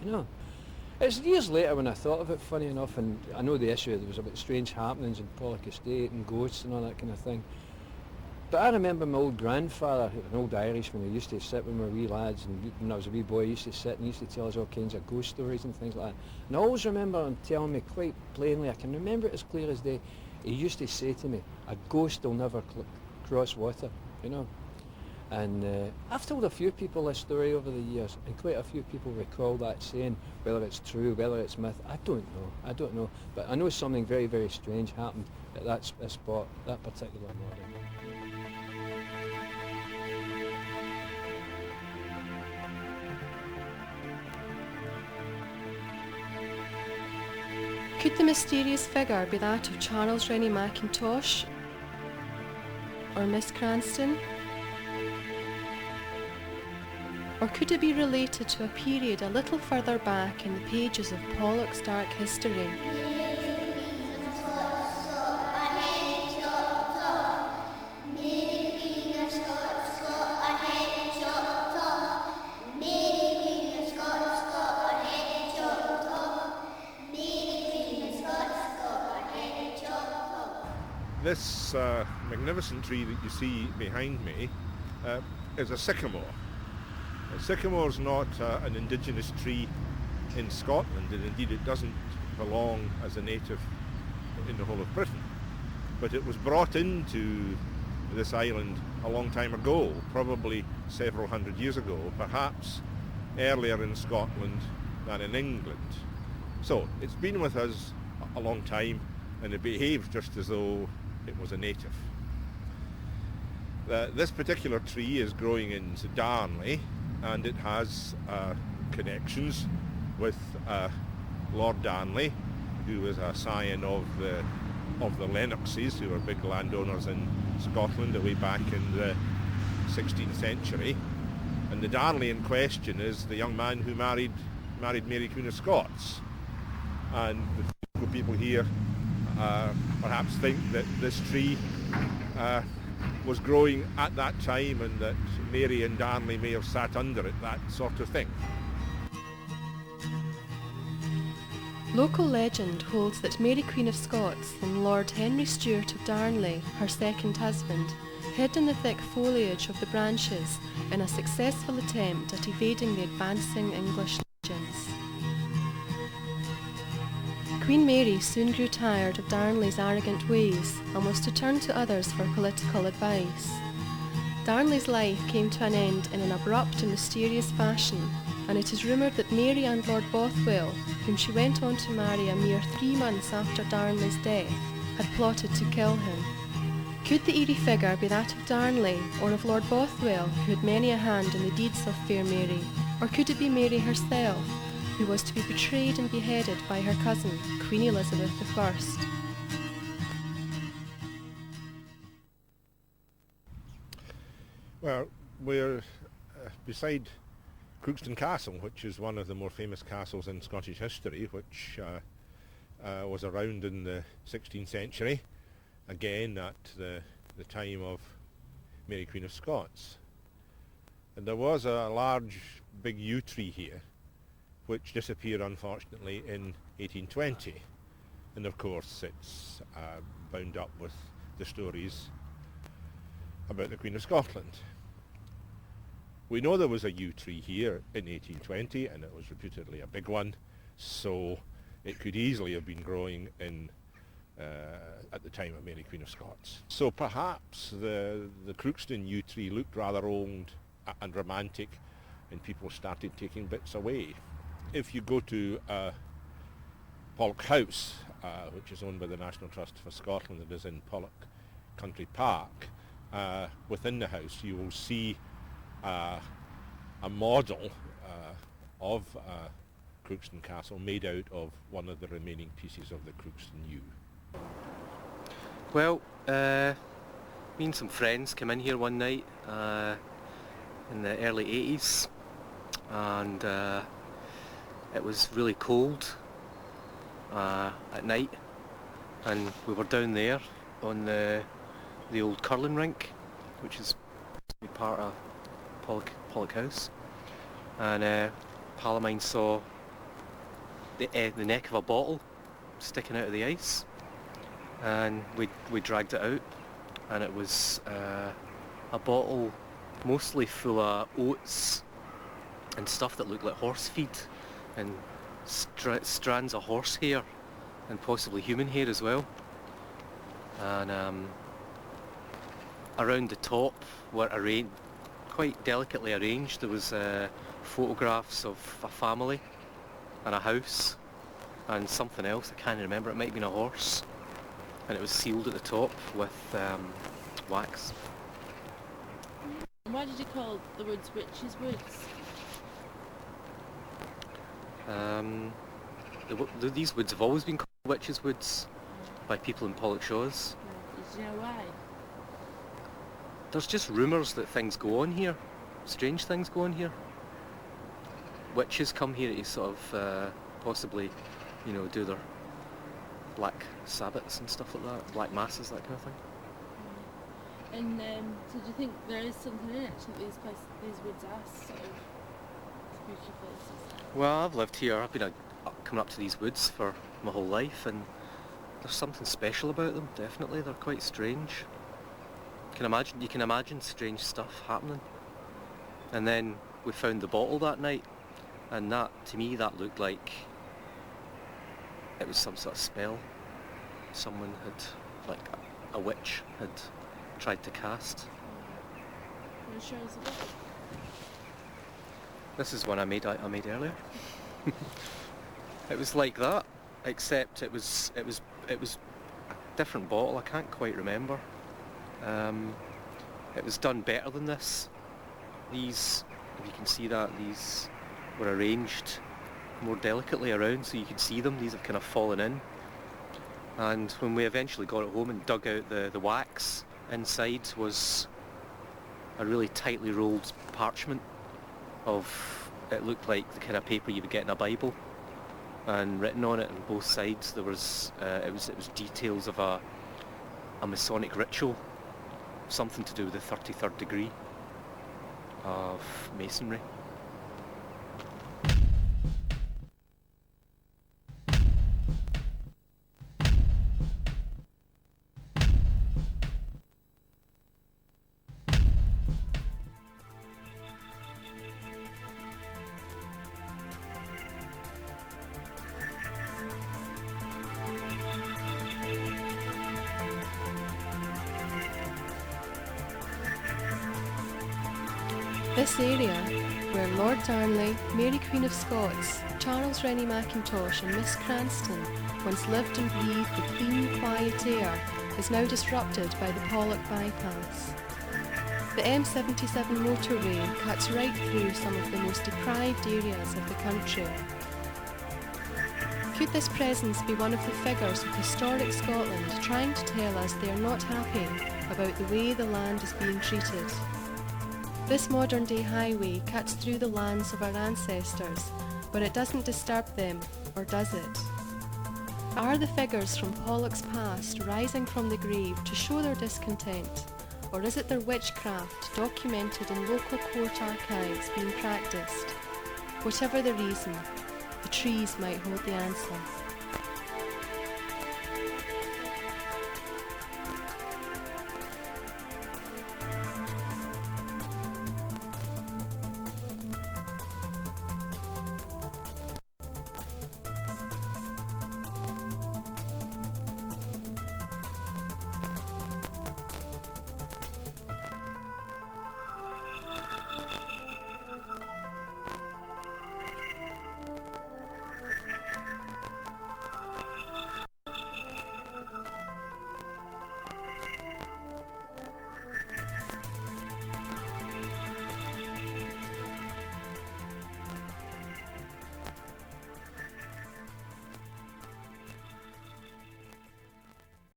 you know. It's years later when I thought of it, funny enough, and I know the issue, there was about strange happenings in Pollock Estate and ghosts and all that kind of thing. But I remember my old grandfather, an old Irishman, who used to sit when we were wee lads, and when I was a wee boy, he used to sit and he used to tell us all kinds of ghost stories and things like that. And I always remember him telling me quite plainly, I can remember it as clear as day, he used to say to me, a ghost will never cross water, you know. And I've told a few people this story over the years, and quite a few people recall that saying, whether it's true, whether it's myth, I don't know. But I know something very, very strange happened at that spot, that particular morning. Could the mysterious figure be that of Charles Rennie Mackintosh or Miss Cranston? Or could it be related to a period a little further back in the pages of Pollock's dark history? This magnificent tree that you see behind me is a sycamore. A sycamore is not an indigenous tree in Scotland, and indeed it doesn't belong as a native in the whole of Britain. But it was brought into this island a long time ago, probably several hundred years ago, perhaps earlier in Scotland than in England. So it's been with us a long time, and it behaves just as though it was a native. This particular tree is growing in Darnley, and it has connections with Lord Darnley, who was a scion of the Lennoxes, who were big landowners in Scotland way back in the 16th century. And the Darnley in question is the young man who married Mary Queen of Scots. And the people here perhaps think that this tree was growing at that time, and that Mary and Darnley may have sat under it, that sort of thing. Local legend holds that Mary Queen of Scots and Lord Henry Stuart of Darnley, her second husband, hid in the thick foliage of the branches in a successful attempt at evading the advancing English legions. Queen Mary soon grew tired of Darnley's arrogant ways and was to turn to others for political advice. Darnley's life came to an end in an abrupt and mysterious fashion, and it is rumoured that Mary and Lord Bothwell, whom she went on to marry a mere 3 months after Darnley's death, had plotted to kill him. Could the eerie figure be that of Darnley, or of Lord Bothwell, who had many a hand in the deeds of fair Mary? Or could it be Mary herself, who was to be betrayed and beheaded by her cousin, Queen Elizabeth I? Well, we're beside Crookston Castle, which is one of the more famous castles in Scottish history, which was around in the 16th century, again at the time of Mary Queen of Scots. And there was a large big yew tree here, which disappeared unfortunately in 1820. And of course it's bound up with the stories about the Queen of Scotland. We know there was a yew tree here in 1820, and it was reputedly a big one, so it could easily have been growing at the time of Mary Queen of Scots. So perhaps the Crookston yew tree looked rather old and romantic, and people started taking bits away. If you go to Pollock House, which is owned by the National Trust for Scotland, that is in Pollock Country Park, within the house you will see a model of Crookston Castle made out of one of the remaining pieces of the Crookston yew. Well, me and some friends came in here one night in the early 80s, and it was really cold at night, and we were down there on the old curling rink, which is part of Pollock House, and a pal of mine saw the neck of a bottle sticking out of the ice, and we dragged it out, and it was a bottle mostly full of oats and stuff that looked like horse feed and strands of horse hair and possibly human hair as well. And around the top were quite delicately arranged. There was photographs of a family and a house and something else, I can't remember, it might have been a horse, and it was sealed at the top with wax. Why did you call the woods Witches' Woods? These woods have always been called Witches' Woods by people in Pollokshaws. Did you know why? There's just rumours that things go on here, strange things go on here. Witches come here to sort of possibly, you know, do their black sabbats and stuff like that, black masses, that kind of thing. And so do you think there is something in it? Do you think these woods are sort of spooky places? Well, I've lived here, I've been coming up to these woods for my whole life, and there's something special about them, definitely. They're quite strange. You can imagine strange stuff happening. And then we found the bottle that night, and that, to me, that looked like it was some sort of spell someone had, like a witch had tried to cast. Can you show us a bit? This is one I made earlier. It was like that, except it was a different bottle. I can't quite remember. It was done better than this. These, if you can see that, these were arranged more delicately around so you could see them. These have kind of fallen in. And when we eventually got it home and dug out the wax, inside was a really tightly rolled parchment of, it looked like the kind of paper you would get in a Bible, and written on it on both sides there was it was details of a Masonic ritual, something to do with the 33rd degree of Masonry. This area, where Lord Darnley, Mary Queen of Scots, Charles Rennie Mackintosh and Miss Cranston once lived and breathed the clean, quiet air, is now disrupted by the Pollock bypass. The M77 motorway cuts right through some of the most deprived areas of the country. Could this presence be one of the figures of historic Scotland trying to tell us they are not happy about the way the land is being treated? This modern-day highway cuts through the lands of our ancestors, but it doesn't disturb them, or does it? Are the figures from Pollock's past rising from the grave to show their discontent, or is it their witchcraft documented in local court archives being practised? Whatever the reason, the trees might hold the answer.